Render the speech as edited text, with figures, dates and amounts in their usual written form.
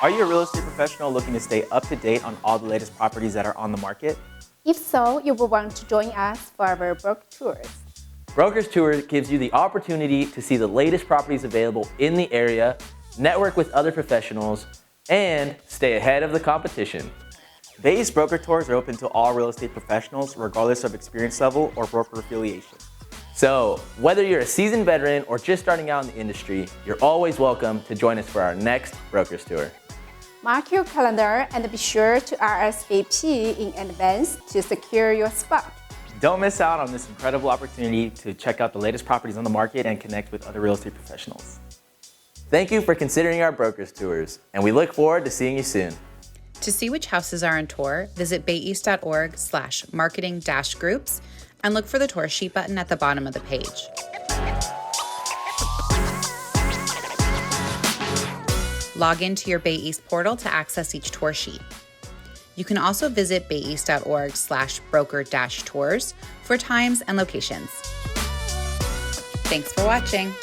Are you a real estate professional looking to stay up to date on all the latest properties that are on the market? If so, you will want to join us for our broker tours. Broker's Tour gives you the opportunity to see the latest properties available in the area, network with other professionals, and stay ahead of the competition. Bay East Broker Tours are open to all real estate professionals, regardless of experience level or broker affiliation. So, whether you're a seasoned veteran or just starting out in the industry, you're always welcome to join us for our next Broker's Tour. Mark your calendar and be sure to RSVP in advance to secure your spot. Don't miss out on this incredible opportunity to check out the latest properties on the market and connect with other real estate professionals. Thank you for considering our Broker's Tours, and we look forward to seeing you soon. To see which houses are on tour, visit bayeast.org/marketing-groups and look for the tour sheet button at the bottom of the page. Log into your Bay East portal to access each tour sheet. You can also visit bayeast.org/broker-tours for times and locations. Thanks for watching.